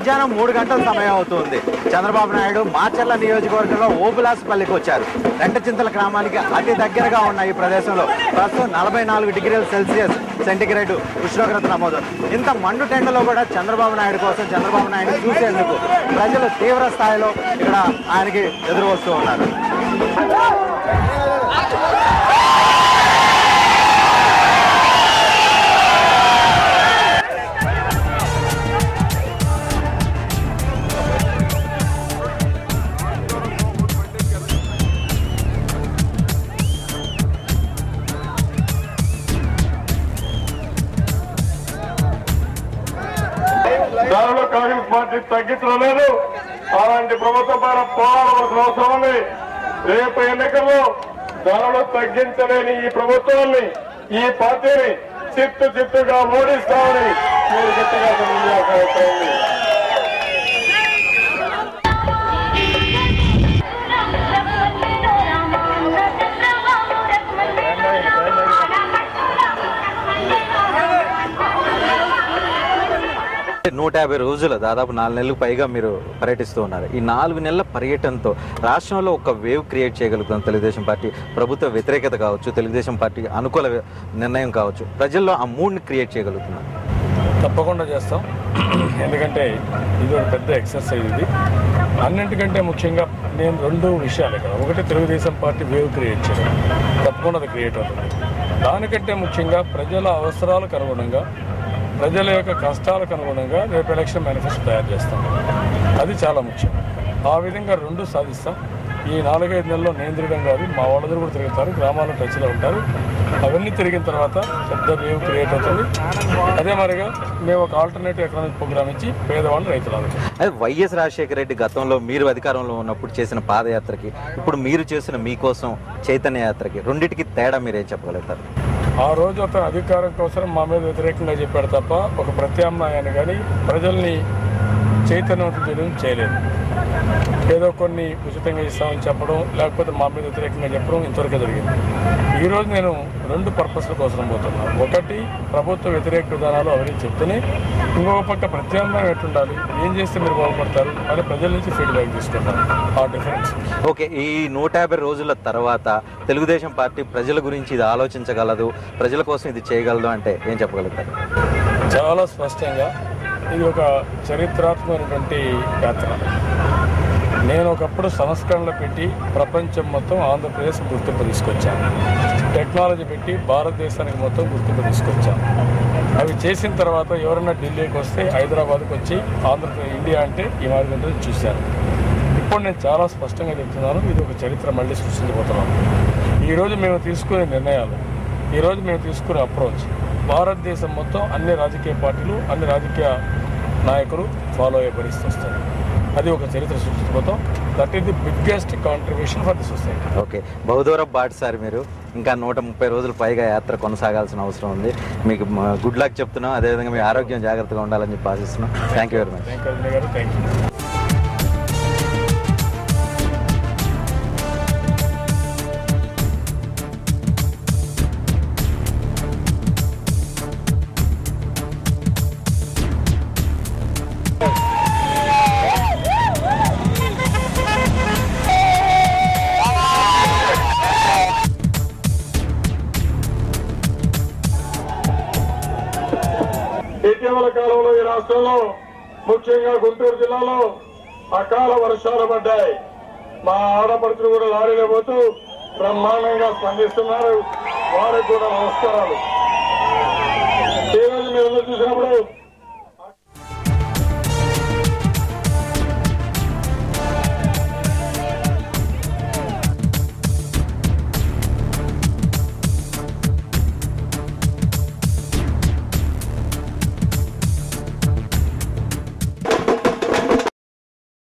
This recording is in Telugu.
మధ్యాహ్నం 3 గంటల సమయం అవుతుంది. చంద్రబాబు నాయుడు మాచర్ల నియోజకవర్గంలో ఓబులాసుపల్లికి వచ్చారు. రెంటచింతల గ్రామానికి అతి దగ్గరగా ఉన్న ఈ ప్రదేశంలో ప్రస్తుతం 44 డిగ్రీల సెల్సియస్ సెంటిగ్రేడ్ ఉష్ణోగ్రత నమోదు. ఇంత మండు టెండలో కూడా చంద్రబాబు నాయుడు కోసం, చంద్రబాబు నాయుడు చూసేందుకు ప్రజలు తీవ్ర స్థాయిలో ఇక్కడ ఆయనకి ఎదురు వస్తూ ఉన్నారు. దానిలో కాంగ్రెస్ పార్టీ తగ్గించడం లేదు. అలాంటి ప్రభుత్వం పైన పోరాడవలసిన అవసరం ఉంది. రేపు ఎన్నికల్లో ధరలు తగ్గించలేని ఈ ప్రభుత్వాన్ని, ఈ పార్టీని చిత్తుగా ఓడిస్తామని మీరు గట్టిగా తెలియజేయాల్సి ఉంది. 150 రోజులు, దాదాపు 4 నెలలకు పైగా మీరు పర్యటిస్తూ ఉన్నారు. ఈ 4 నెలల పర్యటనతో రాష్ట్రంలో ఒక వేవ్ క్రియేట్ చేయగలుగుతాం. తెలుగుదేశం పార్టీ ప్రభుత్వ వ్యతిరేకత కావచ్చు, తెలుగుదేశం పార్టీ అనుకూల నిర్ణయం కావచ్చు, ప్రజల్లో ఆ మూడ్ని క్రియేట్ చేయగలుగుతున్నారు. తప్పకుండా చేస్తాం. ఎందుకంటే ఇది ఒక పెద్ద ఎక్సర్సైజ్. ఇది అన్నింటికంటే ముఖ్యంగా నేను 2 విషయాలు ఇక్కడ. ఒకటి, తెలుగుదేశం పార్టీ వేవ్ క్రియేట్ చేయడం, తప్పకుండా అది క్రియేట్ అవుతుంది. దానికంటే ముఖ్యంగా ప్రజల అవసరాలకు అనుగుణంగా, ప్రజల యొక్క కష్టాలకు అనుగుణంగా రేపు ఎలక్షన్ మేనిఫెస్టో తయారు చేస్తాం. అది చాలా ముఖ్యం. ఆ విధంగా 2 సాధిస్తాం. ఈ 4-5 నెలల్లో నేను తిరగడం కాదు, మా వాళ్ళందరూ కూడా తిరుగుతారు, గ్రామాల్లో టచ్లో ఉంటారు. అవన్నీ తిరిగిన తర్వాత పెద్ద వేవ్ క్రియేట్ అవుతుంది. అదే మరిగా మేము ఒక ఆల్టర్నేటివ్ ఎకనామిక్ ప్రోగ్రామ్ ఇచ్చి పేదవాళ్ళు రైతులు అదే వైఎస్ రాజశేఖర రెడ్డి గతంలో మీరు అధికారంలో ఉన్నప్పుడు చేసిన పాదయాత్రకి, ఇప్పుడు మీరు చేసిన మీకోసం చైతన్య యాత్రకి, రెండింటికి తేడా మీరేం చెప్పగలుగుతారు? ఆ రోజు అతను అధికారం కోసం మా మీద వ్యతిరేకంగా చెప్పాడు తప్ప ఒక ప్రత్యామ్నాయాన్ని కానీ ప్రజల్ని చైతన్యవంతం చేయలేదు. ఏదో కొన్ని ఉచితంగా ఇస్తామని చెప్పడం, లేకపోతే మా మీద వ్యతిరేకంగా చెప్పడం ఇంతవరకే జరిగింది. ఈరోజు నేను 2 పర్పస్ల కోసం పోతున్నాను. ఒకటి, ప్రభుత్వ వ్యతిరేక విధానాలు అవన్నీ చెప్తూనే, ఇంకొక పక్క ప్రత్యామ్నాయం ఎట్టుండాలి, ఏం చేస్తే మీరు బాగుపడతారు అని ప్రజల నుంచి ఫీడ్బ్యాక్ తీసుకుంటాను. ఆ డిఫరెన్స్. ఓకే, ఈ 150 రోజుల తర్వాత తెలుగుదేశం పార్టీ ప్రజల గురించి ఇది ఆలోచించగలదు, ప్రజల కోసం ఇది చేయగలదు అంటే ఏం చెప్పగలుగుతారు? చాలా స్పష్టంగా ఇది ఒక చరిత్రాత్మకమైనటువంటి యాత్ర. నేను ఒకప్పుడు సంస్కరణలు పెట్టి ప్రపంచం మొత్తం ఆంధ్రప్రదేశ్ గుర్తింపు తీసుకొచ్చాను. టెక్నాలజీ పెట్టి భారతదేశానికి మొత్తం గుర్తింపు తీసుకొచ్చాను. అవి చేసిన తర్వాత ఎవరైనా ఢిల్లీకి వస్తే, హైదరాబాద్కి వచ్చి ఆంధ్రప్రదేశ్ ఇండియా అంటే ఈ మార్గంతో చూశాను. ఇప్పుడు నేను చాలా స్పష్టంగా చెప్తున్నాను, ఇది ఒక చరిత్ర మళ్ళీ సృష్టించబోతున్నాను. ఈరోజు మేము తీసుకునే నిర్ణయాలు, ఈరోజు మేము తీసుకునే అప్రోచ్ భారతదేశం మొత్తం అన్ని రాజకీయ పార్టీలు, అన్ని రాజకీయ నాయకులు ఫాలో అయ్యే పరిస్థితి వస్తుంది. అది ఒక చరిత్ర సృష్టించబోతాం. That is the biggest contribution for the society. Okay, బహుదూరం బాటు సార్. మీరు ఇంకా 130 రోజులు పైగా యాత్ర కొనసాగాల్సిన అవసరం ఉంది. మీకు గుడ్ లక్ చెప్తున్నాం. అదేవిధంగా మీ ఆరోగ్యం జాగ్రత్తగా ఉండాలని చెప్పి ఆశిస్తున్నాం. Thank you very much. Thank you Rajani garu. Thank you. ఇటీవల కాలంలో ఈ రాష్ట్రంలో, ముఖ్యంగా గుంటూరు జిల్లాలో అకాల వర్షాలు పడ్డాయి. మా ఆడపడుచులు కూడా లారీలో పోతూ బ్రహ్మాండంగా స్పందిస్తున్నారు. వారికి కూడా నమస్కారాలు.